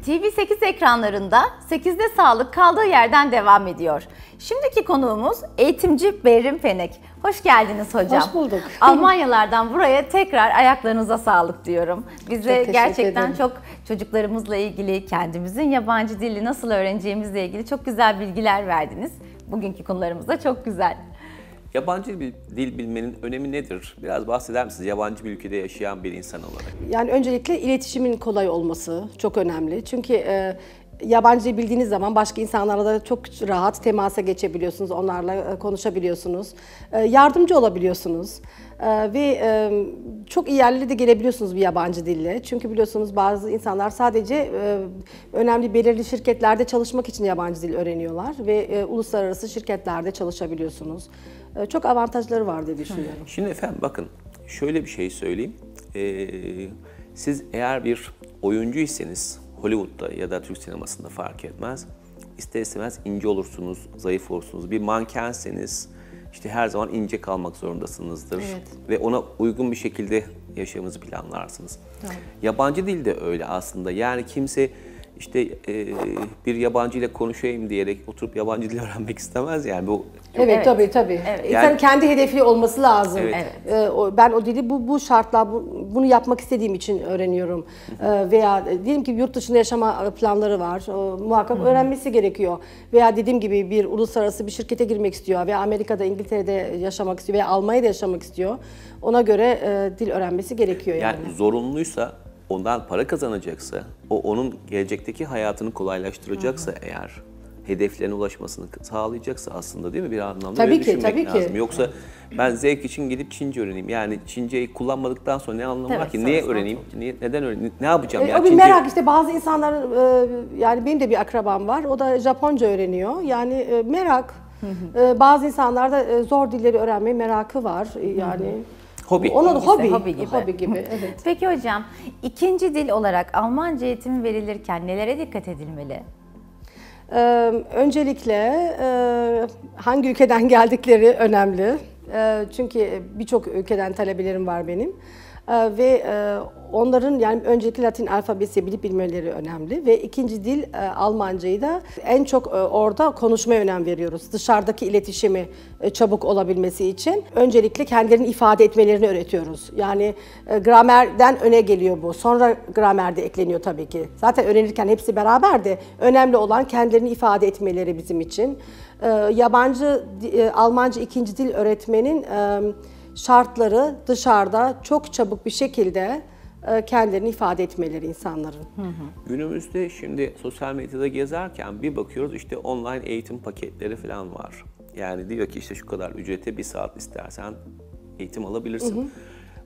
TV8 ekranlarında 8'de sağlık kaldığı yerden devam ediyor. Şimdiki konuğumuz eğitimci Berrin Penek. Hoş geldiniz hocam. Hoş bulduk. Almanyalardan buraya tekrar ayaklarınıza sağlık diyorum. Bize gerçekten ederim. çok çocuklarımızla ilgili, kendimizin yabancı dili nasıl öğreneceğimizle ilgili çok güzel bilgiler verdiniz. Bugünkü konularımız da çok güzel. Yabancı bir dil bilmenin önemi nedir? Biraz bahseder misiniz yabancı bir ülkede yaşayan bir insan olarak? Yani öncelikle iletişimin kolay olması çok önemli. Çünkü yabancı dil bildiğiniz zaman başka insanlarla da çok rahat temasa geçebiliyorsunuz, onlarla konuşabiliyorsunuz, yardımcı olabiliyorsunuz. Ve çok iyi yerlere de gelebiliyorsunuz bir yabancı dille. Çünkü biliyorsunuz bazı insanlar sadece önemli belirli şirketlerde çalışmak için yabancı dil öğreniyorlar ve uluslararası şirketlerde çalışabiliyorsunuz. Çok avantajları var diye düşünüyorum. Şimdi efendim bakın şöyle bir şey söyleyeyim. Siz eğer bir oyuncuysanız Hollywood'da ya da Türk sinemasında fark etmez. İster istemez ince olursunuz, zayıf olursunuz. Bir mankenseniz işte her zaman ince kalmak zorundasınızdır. Evet. Ve ona uygun bir şekilde yaşamınızı planlarsınız. Evet. Yabancı dil de öyle aslında. Yani kimse işte bir yabancı ile konuşayım diyerek oturup yabancı dil öğrenmek istemez yani bu. Evet, tabii. Evet. İnsanın Yani- kendi hedefi olması lazım. Evet. Ben o dili bu şartla bunu yapmak istediğim için öğreniyorum. Veya diyelim ki yurt dışında yaşama planları var. Muhakkak öğrenmesi gerekiyor. Veya dediğim gibi bir uluslararası bir şirkete girmek istiyor veya Amerika'da, İngiltere'de yaşamak istiyor veya Almanya'da yaşamak istiyor. Ona göre dil öğrenmesi gerekiyor yani. Yani zorunluysa, ondan para kazanacaksa, o onun gelecekteki hayatını kolaylaştıracaksa eğer, hedeflerine ulaşmasını sağlayacaksa aslında değil mi bir anlamda Tabii öyle ki, düşünmek tabii ki. lazım. Yoksa ben zevk için gidip Çince öğreneyim. Yani Çinceyi kullanmadıktan sonra ne anlamı var Evet, ki? Niye sonrasında öğreneyim? Neden öğreneyim? Ne yapacağım? O bir merak işte bazı insanların yani benim de bir akrabam var. O da Japonca öğreniyor. Yani merak. Bazı insanlarda zor dilleri öğrenmeye merakı var. Yani Hobi. Onun hobi gibi. Hobi gibi. Evet. Peki hocam, ikinci dil olarak Almanca eğitimi verilirken nelere dikkat edilmeli? Öncelikle hangi ülkeden geldikleri önemli. Çünkü birçok ülkeden talebelerim var benim. Ve onların yani öncelikle Latin alfabesi bilip bilmeleri önemli ve ikinci dil Almancayı da en çok orada konuşmaya önem veriyoruz. Dışarıdaki iletişimi çabuk olabilmesi için öncelikle kendilerini ifade etmelerini öğretiyoruz. Yani gramerden öne geliyor bu. Sonra gramer de ekleniyor tabii ki. Zaten öğrenirken hepsi beraber de önemli olan kendilerini ifade etmeleri bizim için. Yabancı Almanca ikinci dil öğretmenin şartları dışarıda çok çabuk bir şekilde kendilerini ifade etmeleri insanların. Günümüzde şimdi sosyal medyada gezerken bir bakıyoruz işte online eğitim paketleri falan var. Yani diyor ki işte şu kadar ücrete bir saat istersen eğitim alabilirsin.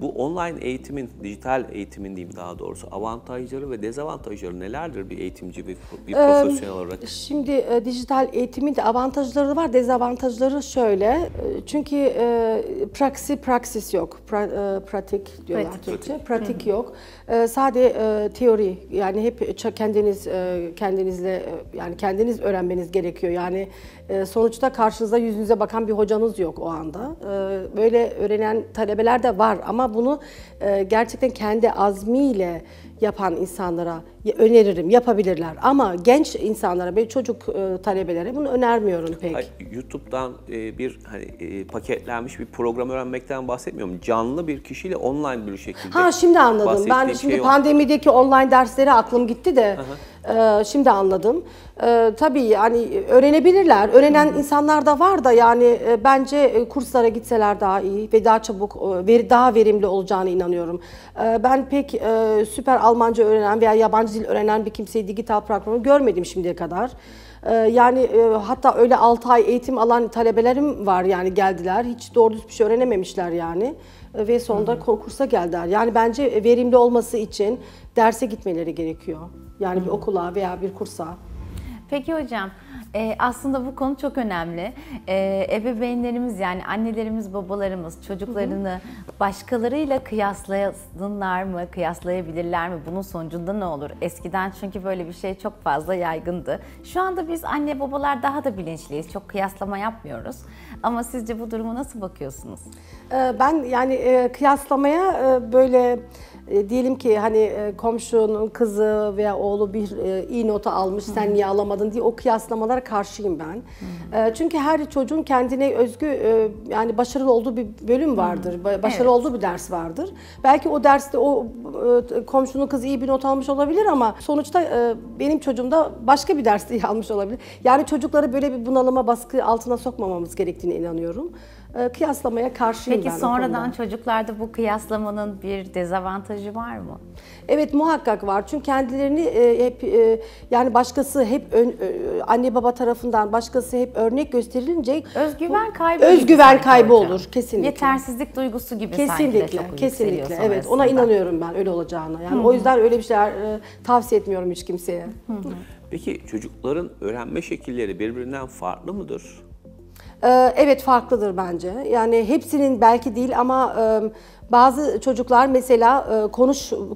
Bu online eğitimin, dijital eğitimin diyeyim daha doğrusu avantajları ve dezavantajları nelerdir bir eğitimci, bir profesyonel olarak? Şimdi dijital eğitimin de avantajları var, dezavantajları şöyle. Çünkü praksis yok, pratik diyorlar Türkçe, pratik yok. Sadece teori, yani hep kendinizle yani kendiniz öğrenmeniz gerekiyor. Yani sonuçta karşınıza yüzünüze bakan bir hocanız yok o anda. Böyle öğrenen talebeler de var ama bunu gerçekten kendi azmiyle yapan insanlara öneririm, yapabilirler. Ama genç insanlara, böyle çocuk talebelere bunu önermiyorum pek. Hayır, YouTube'dan bir paketlenmiş bir program öğrenmekten bahsetmiyorum. Canlı bir kişiyle online bir şekilde. Ha, şimdi anladım. Ben bahsettiğim şimdi şey o. pandemideki online derslere aklım gitti de şimdi anladım. Tabii yani öğrenebilirler. Öğrenen insanlar da var da yani bence kurslara gitseler daha iyi ve daha çabuk, daha verimli olacağını inanıyorum. Ben pek süper Almanca öğrenen veya yabancı dil öğrenen bir kimseyi dijital programı görmedim şimdiye kadar. Yani hatta öyle 6 ay eğitim alan talebelerim var, yani geldiler. Hiç doğru düz bir şey öğrenememişler yani. Ve sonunda kursa geldiler. Yani bence verimli olması için derse gitmeleri gerekiyor. Yani bir okula veya bir kursa. Peki hocam, aslında bu konu çok önemli. Ebeveynlerimiz, yani annelerimiz, babalarımız çocuklarını başkalarıyla kıyaslasınlar mı, kıyaslayabilirler mi? Bunun sonucunda ne olur? Eskiden çünkü böyle bir şey çok fazla yaygındı. Şu anda biz anne babalar daha da bilinçliyiz, çok kıyaslama yapmıyoruz. Ama sizce bu duruma nasıl bakıyorsunuz? Ben yani kıyaslamaya böyle Diyelim ki hani komşunun kızı veya oğlu bir iyi nota almış, sen niye alamadın diye o kıyaslamalara karşıyım ben. Çünkü her çocuğun kendine özgü yani başarılı olduğu bir bölüm vardır, başarılı olduğu bir ders vardır. Belki o derste o komşunun kızı iyi bir not almış olabilir ama sonuçta benim çocuğum da başka bir derste iyi almış olabilir. Yani çocukları böyle bir bunalıma, baskı altına sokmamamız gerektiğine inanıyorum. Kıyaslamaya karşıyım ben. Peki sonradan çocuklarda bu kıyaslamanın bir dezavantajı var mı? Evet, muhakkak var. Çünkü kendilerini hep yani başkası hep anne baba tarafından başkası hep örnek gösterilince Özgüven kaybı. Özgüven kaybı olur kesinlikle. Yetersizlik duygusu gibi sanki de Kesinlikle, çok kesinlikle. yükseliyor Evet, ona inanıyorum ben öyle olacağına. Yani o yüzden öyle bir şeyler tavsiye etmiyorum hiç kimseye. Peki çocukların öğrenme şekilleri birbirinden farklı mıdır? Evet, farklıdır bence. Yani hepsinin belki değil ama bazı çocuklar mesela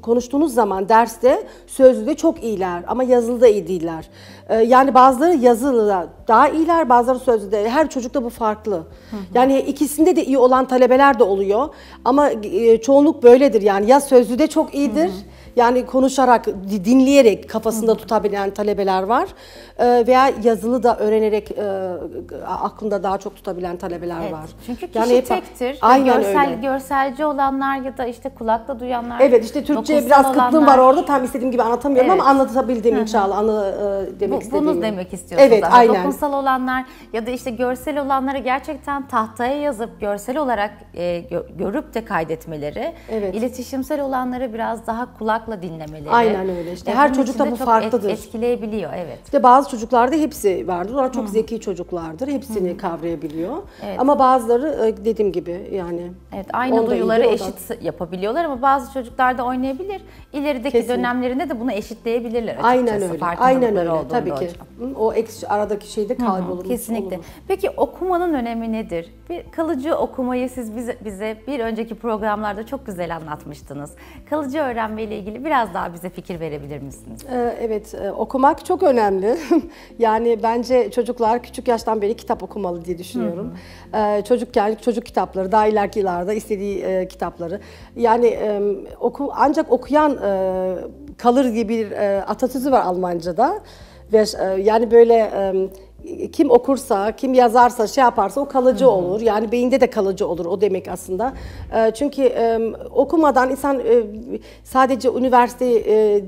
konuştuğunuz zaman derste sözlüde çok iyiler ama yazılıda iyi değiller. Yani bazıları yazılıda daha iyiler, bazıları sözlüde. Her çocukta bu farklı. Yani ikisinde de iyi olan talebeler de oluyor ama çoğunluk böyledir. Yani ya sözlüde çok iyidir. Yani konuşarak, dinleyerek kafasında tutabilen talebeler var. Veya yazılı da öğrenerek aklında daha çok tutabilen talebeler var. Çünkü kişi yani tektir. Aynen öyle. Görselci olanlar ya da işte kulakla duyanlar. Evet, işte Türkçe'ye biraz kıtlığım var orada. Tam istediğim gibi anlatamıyorum ama anlatabildim inşallah. Demek istediğimi. Bunu demek istiyorsunuz. Evet, aynen. Dokunsal olanlar ya da işte görsel olanları gerçekten tahtaya yazıp görsel olarak görüp de kaydetmeleri, iletişimsel olanları biraz daha kulakla dinlemeleri. Aynen öyle. İşte her çocukta bu farklıdır. Etkileyebiliyor, evet. İşte bazı çocuklarda hepsi vardır. Onlar çok zeki çocuklardır. Hepsini kavrayabiliyor. Ama bazıları dediğim gibi yani. Evet, aynı duyuları eşit yapabiliyorlar ama bazı çocuklar da oynayabilir. İlerideki dönemlerinde de bunu eşitleyebilirler açıkçası. Aynen öyle. Aynen öyle. Tabii ki. Hocam. O aradaki şeyde kaybolur. Kesinlikle. Peki okumanın önemi nedir? Bir kalıcı okumayı siz bize bir önceki programlarda çok güzel anlatmıştınız. Kalıcı öğrenme ile ilgili biraz daha bize fikir verebilir misiniz? Evet, okumak çok önemli. Yani bence çocuklar küçük yaştan beri kitap okumalı diye düşünüyorum. Çocukken çocuk kitapları, daha ileriki yıllarda istediği kitapları. Yani ancak okuyan kalır gibi bir atasözü var Almanca'da. Ve yani böyle kim okursa, kim yazarsa, şey yaparsa o kalıcı olur. Yani beyinde de kalıcı olur o demek aslında. Çünkü okumadan insan sadece üniversite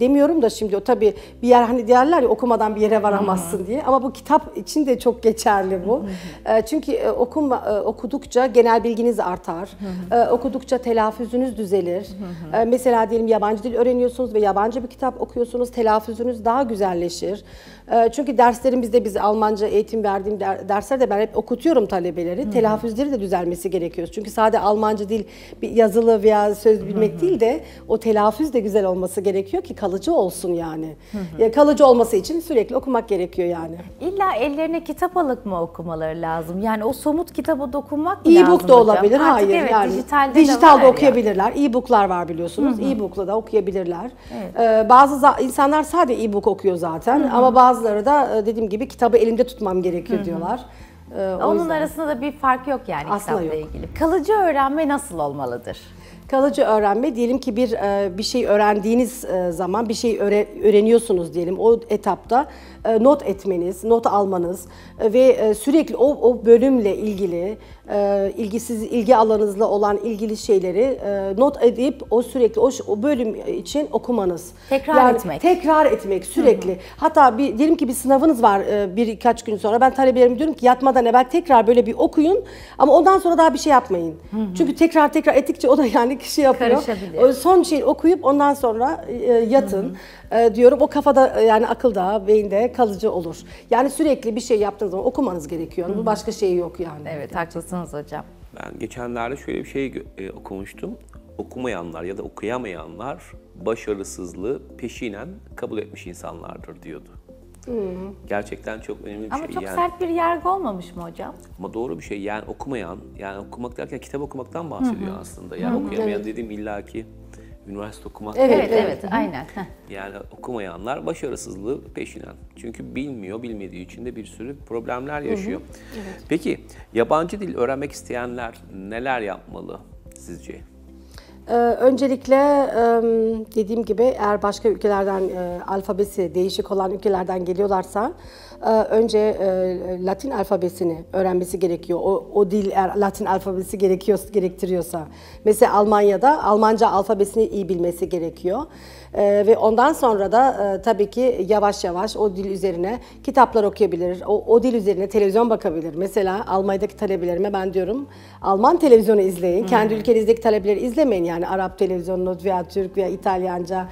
demiyorum da şimdi o tabii bir yer hani derler ya okumadan bir yere varamazsın diye. Ama bu kitap için de çok geçerli bu. Çünkü okudukça genel bilginiz artar. Okudukça telaffuzunuz düzelir. Mesela diyelim yabancı dil öğreniyorsunuz ve yabancı bir kitap okuyorsunuz. Telaffuzunuz daha güzelleşir. Çünkü derslerimizde biz Almanca eğitim verdiğim derslerde ben hep okutuyorum talebeleri. Telaffuzları da düzelmesi gerekiyor. Çünkü sadece Almanca dil bir yazılı veya söz bilmek değil de o telaffuz da güzel olması gerekiyor ki kalıcı olsun yani. Kalıcı olması için sürekli okumak gerekiyor yani. İlla ellerine kitap alıp mı okumaları lazım? Yani o somut kitaba dokunmak mı lazım E-book da olabilir. Artık Hayır evet, yani. dijitalde okuyabilirler. E-book'lar var biliyorsunuz. E-book'la da okuyabilirler. Bazı insanlar sadece e-book okuyor zaten ama bazıları da dediğim gibi kitabı elimde tutmam gerekiyor diyorlar. Onun arasında da bir fark yok yani aslında kitapla yok. ilgili. Kalıcı öğrenme nasıl olmalıdır? Kalıcı öğrenme diyelim ki bir şey öğrendiğiniz zaman bir şey öğreniyorsunuz diyelim o etapta not etmeniz, not almanız ve sürekli o bölümle ilgili ilgi alanınızla olan ilgili şeyleri not edip o sürekli o bölüm için okumanız. Tekrar etmek sürekli. Hatta diyelim ki bir sınavınız var birkaç gün sonra ben talebelerime diyorum ki yatmadan evvel tekrar böyle bir okuyun ama ondan sonra daha bir şey yapmayın. Çünkü tekrar ettikçe o da yani kişi yapıyor. O son şeyi okuyup ondan sonra yatın diyorum. O kafada yani akılda, beyinde kalıcı olur. Yani sürekli bir şey yaptığınız zaman okumanız gerekiyor. Bu başka şey yok yani. Evet, haklısınız hocam. Ben geçenlerde şöyle bir şey okumuştum. Okumayanlar ya da okuyamayanlar başarısızlığı peşinen kabul etmiş insanlardır diyordu. Gerçekten çok önemli bir şey. Ama çok sert bir yargı olmamış mı hocam? Ama doğru bir şey. Yani okumayan, yani okumak derken kitap okumaktan bahsediyor aslında. Yani okuyamayan dediğim illaki üniversite okumak. Evet, aynen. Yani okumayanlar başarısızlığı peşinen. Çünkü bilmediği için de bir sürü problemler yaşıyor. Peki yabancı dil öğrenmek isteyenler neler yapmalı sizce? Öncelikle dediğim gibi eğer başka ülkelerden alfabesi değişik olan ülkelerden geliyorlarsa önce Latin alfabesini öğrenmesi gerekiyor. O dil eğer Latin alfabesi gerektiriyorsa. Mesela Almanya'da Almanca alfabesini iyi bilmesi gerekiyor. Ve ondan sonra da tabii ki yavaş yavaş o dil üzerine kitaplar okuyabilir, o dil üzerine televizyon bakabilir. Mesela Almanya'daki talebelerime ben diyorum Alman televizyonu izleyin, kendi ülkenizdeki talebeleri izlemeyin yani Arap televizyonunu veya Türk veya İtalyanca,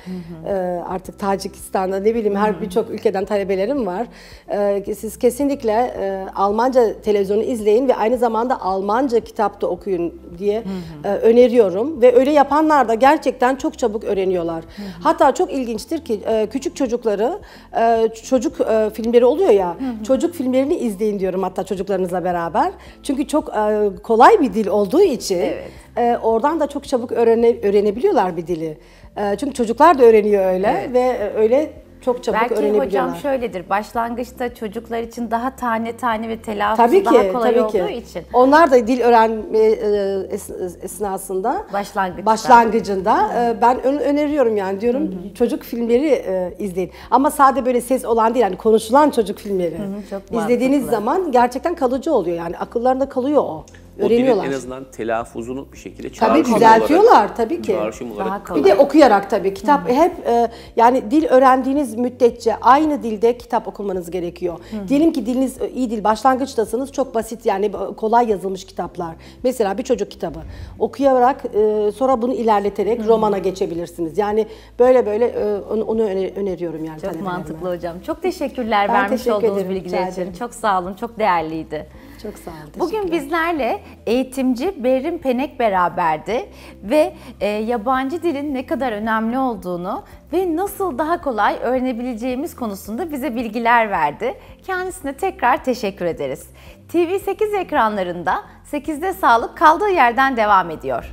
artık Tacikistan'da ne bileyim her birçok ülkeden talebelerim var. Siz kesinlikle Almanca televizyonu izleyin ve aynı zamanda Almanca kitap da okuyun diye öneriyorum ve öyle yapanlar da gerçekten çok çabuk öğreniyorlar. Hatta çok ilginçtir ki küçük çocukları çocuk filmleri oluyor ya, çocuk filmlerini izleyin diyorum hatta çocuklarınızla beraber. Çünkü çok kolay bir dil olduğu için oradan da çok çabuk öğrenebiliyorlar bir dili. Çünkü çocuklar da öğreniyor öyle ve öyle çok çabuk öğrenebiliyorlar. Belki hocam şöyledir, başlangıçta çocuklar için daha tane tane ve telaffuzu daha kolay olduğu için. Onlar da dil öğrenme esnasında, başlangıcında ben öneriyorum yani diyorum çocuk filmleri izleyin. Ama sadece böyle ses olan değil yani konuşulan çocuk filmleri izlediğiniz zaman gerçekten kalıcı oluyor yani akıllarında kalıyor o. Öğreniyorlar. O dilin en azından telaffuzunu bir şekilde çağrışım tabii düzeltiyorlar tabii ki. Bir de okuyarak tabii kitap hep yani dil öğrendiğiniz müddetçe aynı dilde kitap okumanız gerekiyor. Diyelim ki diliniz iyi değil, başlangıçtasınız çok basit yani kolay yazılmış kitaplar. Mesela bir çocuk kitabı okuyarak sonra bunu ilerleterek romana geçebilirsiniz. Yani böyle onu öneriyorum yani. Çok mantıklı hocam. Çok teşekkürler vermiş olduğunuz bilgiler için. Çok sağ olun. Çok değerliydi. Çok sağ olun. Bugün bizlerle eğitimci Berrin Penek beraberdi ve yabancı dilin ne kadar önemli olduğunu ve nasıl daha kolay öğrenebileceğimiz konusunda bize bilgiler verdi. Kendisine tekrar teşekkür ederiz. TV8 ekranlarında 8'de Sağlık kaldığı yerden devam ediyor.